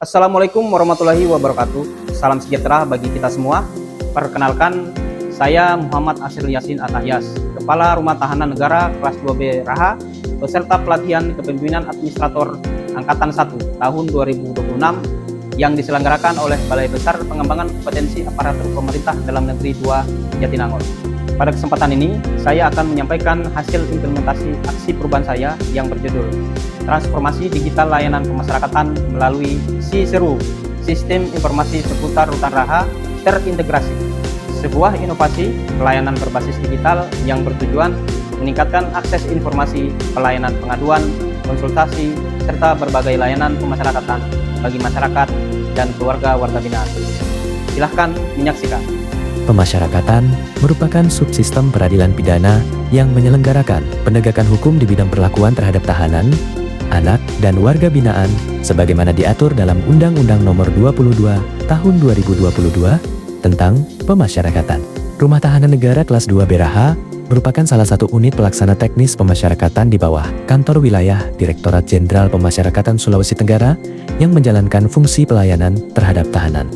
Assalamualaikum warahmatullahi wabarakatuh. Salam sejahtera bagi kita semua. Perkenalkan, saya Muhammad Asril Yasin Atahyas, Kepala Rumah Tahanan Negara kelas 2B Raha, peserta pelatihan kepemimpinan administrator Angkatan 1 tahun 2026 yang diselenggarakan oleh Balai Besar Pengembangan Kompetensi Aparatur Pemerintah Dalam Negeri 2 Jatinangor. Pada kesempatan ini, saya akan menyampaikan hasil implementasi aksi perubahan saya yang berjudul Transformasi Digital Layanan Pemasyarakatan melalui SISERU, Sistem Informasi Seputar Rutan Raha Terintegrasi. Sebuah inovasi pelayanan berbasis digital yang bertujuan meningkatkan akses informasi, pelayanan pengaduan, konsultasi, serta berbagai layanan pemasyarakatan bagi masyarakat dan keluarga warga binaan. Silahkan menyaksikan. Pemasyarakatan merupakan subsistem peradilan pidana yang menyelenggarakan penegakan hukum di bidang perlakuan terhadap tahanan, anak, dan warga binaan sebagaimana diatur dalam Undang-Undang Nomor 22 Tahun 2022 tentang Pemasyarakatan. Rumah Tahanan Negara kelas 2B Raha merupakan salah satu unit pelaksana teknis pemasyarakatan di bawah Kantor Wilayah Direktorat Jenderal Pemasyarakatan Sulawesi Tenggara yang menjalankan fungsi pelayanan terhadap tahanan.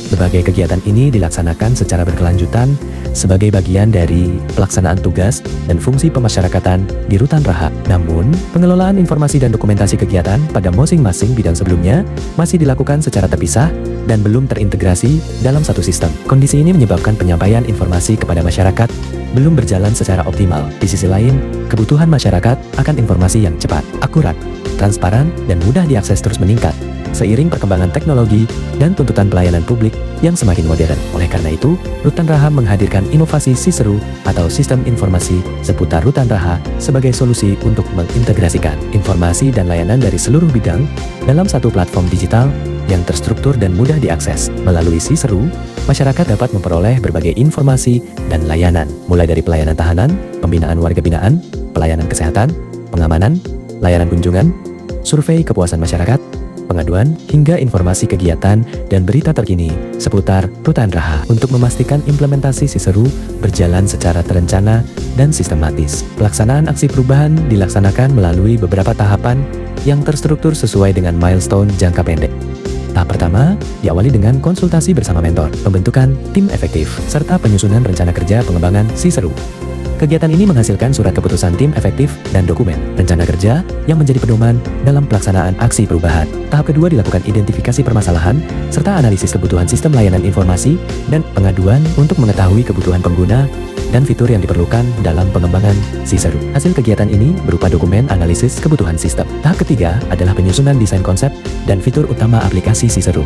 Berbagai kegiatan ini dilaksanakan secara berkelanjutan sebagai bagian dari pelaksanaan tugas dan fungsi pemasyarakatan di Rutan Raha. Namun, pengelolaan informasi dan dokumentasi kegiatan pada masing-masing bidang sebelumnya masih dilakukan secara terpisah dan belum terintegrasi dalam satu sistem. Kondisi ini menyebabkan penyampaian informasi kepada masyarakat belum berjalan secara optimal. Di sisi lain, kebutuhan masyarakat akan informasi yang cepat, akurat, transparan, dan mudah diakses terus meningkat seiring perkembangan teknologi dan tuntutan pelayanan publik yang semakin modern. Oleh karena itu, Rutan Raha menghadirkan inovasi SISERU atau Sistem Informasi Seputar Rutan Raha sebagai solusi untuk mengintegrasikan informasi dan layanan dari seluruh bidang dalam satu platform digital yang terstruktur dan mudah diakses. Melalui SISERU, masyarakat dapat memperoleh berbagai informasi dan layanan, mulai dari pelayanan tahanan, pembinaan warga binaan, pelayanan kesehatan, pengamanan, layanan kunjungan, survei kepuasan masyarakat, pengaduan, hingga informasi kegiatan dan berita terkini seputar Rutan Raha. Untuk memastikan implementasi SISERU berjalan secara terencana dan sistematis, pelaksanaan aksi perubahan dilaksanakan melalui beberapa tahapan yang terstruktur sesuai dengan milestone jangka pendek. Tahap pertama diawali dengan konsultasi bersama mentor, pembentukan tim efektif, serta penyusunan rencana kerja pengembangan SISERU. Kegiatan ini menghasilkan surat keputusan tim efektif dan dokumen rencana kerja yang menjadi pedoman dalam pelaksanaan aksi perubahan. Tahap kedua dilakukan identifikasi permasalahan serta analisis kebutuhan sistem layanan informasi dan pengaduan untuk mengetahui kebutuhan pengguna dan fitur yang diperlukan dalam pengembangan SISERU. Hasil kegiatan ini berupa dokumen analisis kebutuhan sistem. Tahap ketiga adalah penyusunan desain konsep dan fitur utama aplikasi SISERU.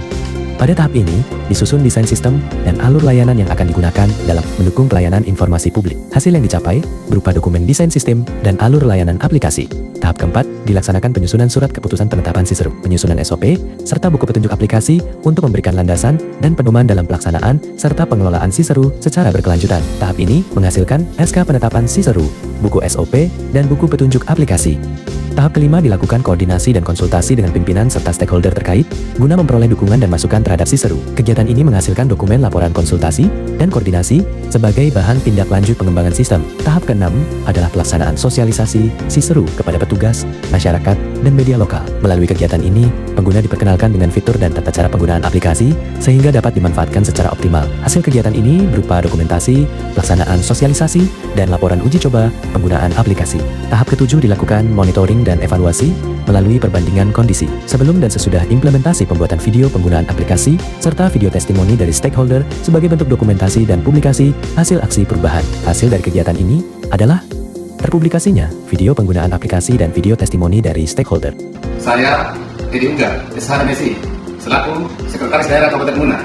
Pada tahap ini, disusun desain sistem dan alur layanan yang akan digunakan dalam mendukung pelayanan informasi publik. Hasil yang dicapai berupa dokumen desain sistem dan alur layanan aplikasi. Tahap keempat, dilaksanakan penyusunan surat keputusan penetapan SISERU, penyusunan SOP, serta buku petunjuk aplikasi untuk memberikan landasan dan pedoman dalam pelaksanaan serta pengelolaan SISERU secara berkelanjutan. Tahap ini menghasilkan SK penetapan SISERU, buku SOP, dan buku petunjuk aplikasi. Tahap kelima dilakukan koordinasi dan konsultasi dengan pimpinan serta stakeholder terkait guna memperoleh dukungan dan masukan terhadap SISERU. Kegiatan ini menghasilkan dokumen laporan konsultasi dan koordinasi sebagai bahan tindak lanjut pengembangan sistem. Tahap keenam adalah pelaksanaan sosialisasi SISERU kepada petugas, masyarakat, dan media lokal. Melalui kegiatan ini, pengguna diperkenalkan dengan fitur dan tata cara penggunaan aplikasi sehingga dapat dimanfaatkan secara optimal. Hasil kegiatan ini berupa dokumentasi, pelaksanaan sosialisasi, dan laporan uji coba penggunaan aplikasi. Tahap ketujuh dilakukan monitoring dan evaluasi melalui perbandingan kondisi sebelum dan sesudah implementasi pembuatan video penggunaan aplikasi serta video testimoni dari stakeholder sebagai bentuk dokumentasi dan publikasi hasil aksi perubahan. Hasil dari kegiatan ini adalah terpublikasinya video penggunaan aplikasi dan video testimoni dari stakeholder. Saya Edi Unggar, SH Messi, selaku Sekretaris Daerah Kabupaten Muna,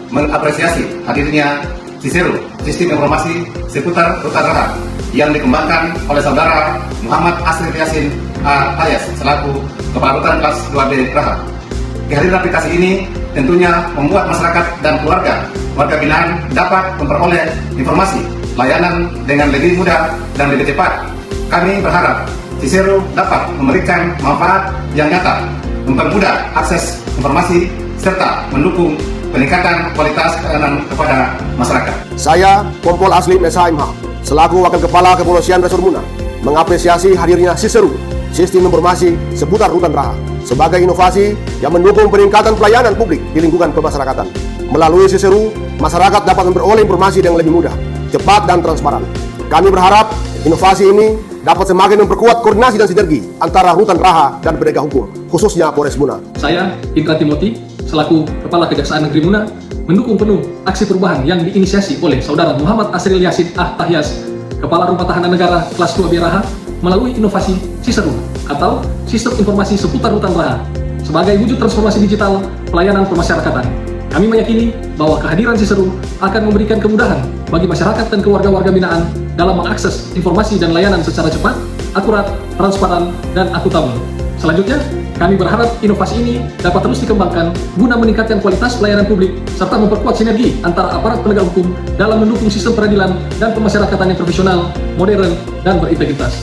mengapresiasi hadirnya SISERU, Sistem Informasi Seputar Rutan Raha, yang dikembangkan oleh Saudara Muhammad Asril Yasin Atahyas selaku Kepala Rutan kelas 2B Raha. Kehadiran aplikasi ini tentunya membuat masyarakat dan warga binaan dapat memperoleh informasi layanan dengan lebih mudah dan lebih cepat. Kami berharap SISERU dapat memberikan manfaat yang nyata, mempermudah akses informasi, serta mendukung peningkatan kualitas pelayanan kepada masyarakat. Saya Kompol Aslim SHMH, selaku Wakil Kepala Kepolisian Resor Muna, mengapresiasi hadirnya SISERU, Sistem Informasi Seputar Rutan Raha, sebagai inovasi yang mendukung peningkatan pelayanan publik di lingkungan pemasyarakatan. Melalui Siseru, masyarakat dapat memperoleh informasi yang lebih mudah, cepat, dan transparan. Kami berharap inovasi ini dapat semakin memperkuat koordinasi dan sinergi antara Rutan Raha dan penegak hukum, khususnya Polres Muna. Saya, Indra Timoti, selaku Kepala Kejaksaan Negeri Muna, mendukung penuh aksi perubahan yang diinisiasi oleh Saudara Muhammad Asril Yasin Tahyas, Kepala Rumah Tahanan Negara Kelas 2B Raha, melalui inovasi Siseru atau Sistem Informasi Seputar Rutan Raha sebagai wujud transformasi digital pelayanan pemasyarakatan. Kami meyakini bahwa kehadiran Siseru akan memberikan kemudahan bagi masyarakat dan keluarga-warga binaan dalam mengakses informasi dan layanan secara cepat, akurat, transparan, dan akuntabel. Selanjutnya, kami berharap inovasi ini dapat terus dikembangkan guna meningkatkan kualitas pelayanan publik serta memperkuat sinergi antara aparat penegak hukum dalam mendukung sistem peradilan dan pemasyarakatan yang profesional, modern, dan berintegritas.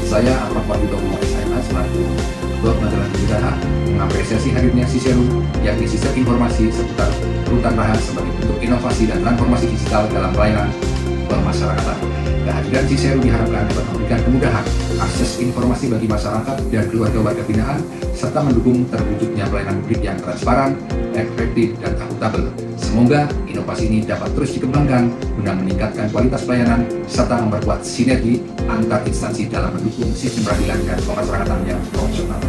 Saya Ahmad Wahyu Umar SMA selaku Ketua Pengadilan Negeri Raha mengapresiasi hadirnya Siseru, yakni sistem informasi seputar Rutan Raha sebagai bentuk inovasi dan transformasi digital dalam pelayanan pemasyarakatan. Kehadiran Siseru diharapkan dapat memberikan kemudahan akses informasi bagi masyarakat dan keluarga warga binaan serta mendukung terwujudnya pelayanan publik yang transparan, efektif, dan akuntabel. Semoga inovasi ini dapat terus dikembangkan guna meningkatkan kualitas pelayanan serta memperkuat sinergi antar instansi dalam mendukung sistem peradilan dan pemasyarakatan yang profesional.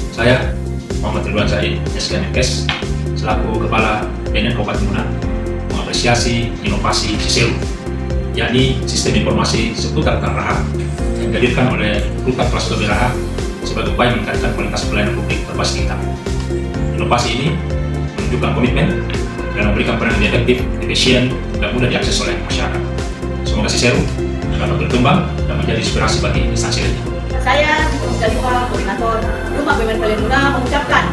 Saya, Muhammad Ridwan Said, SKMKes, selaku Kepala BNN Kabupaten Muna, mengapresiasi inovasi Siseru, yakni Sistem Informasi Seputar Rutan Raha yang dihadirkan oleh Rutan Kelas 2B Raha sebagai upaya meningkatkan kualitas pelayanan publik berbasis digital. Inovasi ini menunjukkan komitmen dan memberikan peran yang efektif, efisien, dan mudah diakses oleh masyarakat. Semoga Siseru dapat berkembang dan menjadi inspirasi bagi instansi lainnya. Saya, Jalifah, Koordinator Rumah BUMN Pelayan Muna, mengucapkan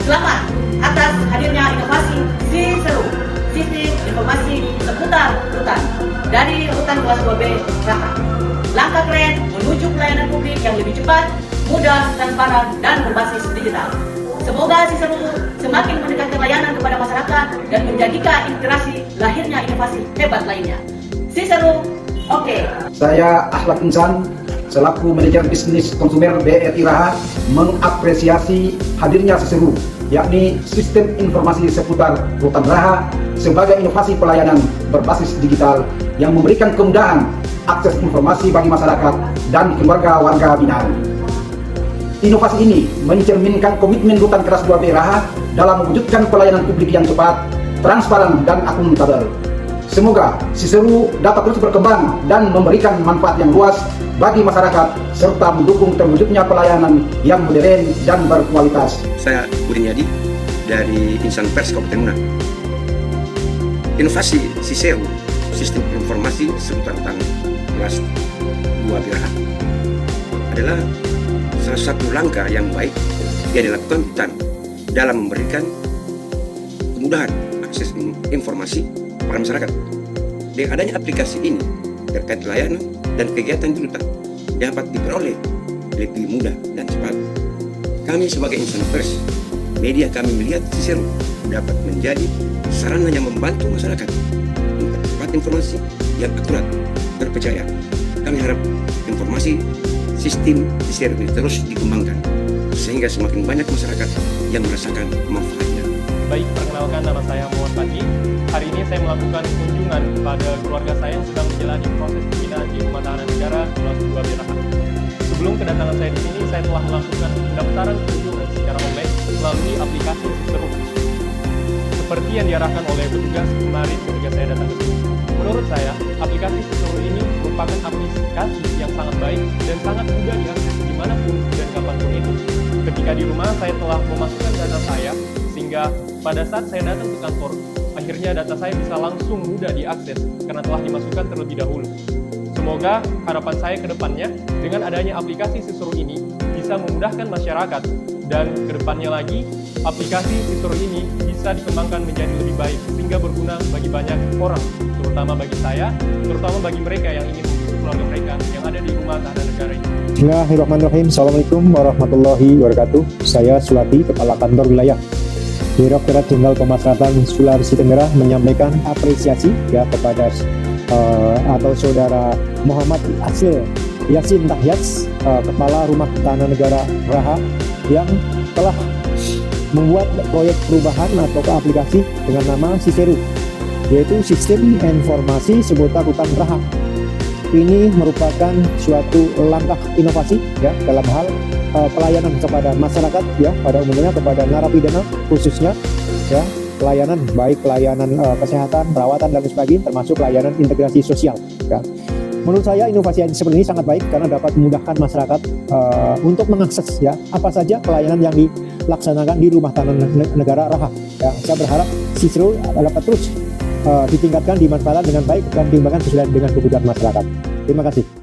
selamat atas hadirnya inovasi Siseru, Sistem Informasi Seputar Rutan dari Rutan Kelas 2B Raha. Langkah keren menuju pelayanan publik yang lebih cepat, mudah, transparan, dan berbasis digital. Semoga Siseru semakin mendekatkan layanan kepada masyarakat dan menjadikan inspirasi lahirnya inovasi hebat lainnya. Siseru, oke. Saya Ahlak Insan, selaku Manajer Bisnis Konsumer BRI Raha, mengapresiasi hadirnya Siseru, yakni Sistem Informasi Seputar Rutan Raha sebagai inovasi pelayanan berbasis digital yang memberikan kemudahan akses informasi bagi masyarakat dan keluarga warga binaan. Inovasi ini mencerminkan komitmen Rutan Kelas 2B Raha dalam mewujudkan pelayanan publik yang cepat, transparan, dan akuntabel. Semoga Siseru dapat terus berkembang dan memberikan manfaat yang luas bagi masyarakat serta mendukung terwujudnya pelayanan yang modern dan berkualitas. Saya Kurniadi dari Insan Pers Kabupaten Muna. Inovasi Siseru, Sistem Informasi Seputar Rutan Kelas 2B Raha, adalah salah satu langkah yang baik yang dilakukan Rutan dalam memberikan kemudahan akses informasi pada masyarakat. Dengan adanya aplikasi ini terkait layanan dan kegiatan di Rutan dapat diperoleh lebih mudah dan cepat. Kami sebagai insan pers, media kami melihat Siseru dapat menjadi sarana yang membantu masyarakat mempercepat informasi yang akurat, terpercaya. Kami harap informasi sistem Siseru ini terus dikembangkan sehingga semakin banyak masyarakat yang merasakan manfaatnya. Baik, perkenalkan, nama saya Muhammad Fadli. Hari ini saya melakukan kunjungan kepada keluarga saya yang sedang menjalani proses pembinaan di Rumah Tahanan Negara Kelas 2B Raha. Sebelum kedatangan saya di sini, saya telah melakukan pendaftaran kunjungan secara online melalui aplikasi Siseru, seperti yang diarahkan oleh petugas kemarin ketika saya datang ke sini. Menurut saya, aplikasi Siseru ini merupakan aplikasi yang sangat baik dan sangat mudah diakses dimanapun dan kapanpun itu. Ketika di rumah, saya telah memasukkan data saya, sehingga pada saat saya datang ke kantor, akhirnya data saya bisa langsung mudah diakses karena telah dimasukkan terlebih dahulu. Semoga harapan saya ke depannya dengan adanya aplikasi Siseru ini bisa memudahkan masyarakat, dan ke depannya lagi aplikasi Siseru ini bisa dikembangkan menjadi lebih baik sehingga berguna bagi banyak orang, terutama bagi saya, terutama bagi mereka yang ingin mengurus keluarga mereka yang ada di Rumah Tahanan Negara ini. Bismillahirrahmanirrahim. Assalamualaikum warahmatullahi wabarakatuh. Saya Sulati, Kepala Kantor Wilayah Direktorat Jenderal Pemasyarakatan Sulawesi Tenggara, menyampaikan apresiasi ya kepada atau Saudara Muhammad Asril Yasin Tahyas, Kepala Rumah Tahanan Negara Raha, yang telah membuat proyek perubahan atau aplikasi dengan nama Siseru, yaitu Sistem Informasi Seputar Rutan Raha. Ini merupakan suatu langkah inovasi ya dalam hal pelayanan kepada masyarakat ya, pada umumnya kepada narapidana khususnya ya, pelayanan baik pelayanan kesehatan, perawatan dan sebagainya, termasuk pelayanan integrasi sosial ya. Menurut saya inovasi seperti ini sangat baik karena dapat memudahkan masyarakat untuk mengakses ya apa saja pelayanan yang dilaksanakan di rumah tahanan negara Raha ya. Saya berharap Siseru dapat terus ditingkatkan, dimanfaatkan dengan baik dan dipertimbangkan sesuai dengan kebutuhan masyarakat. Terima kasih.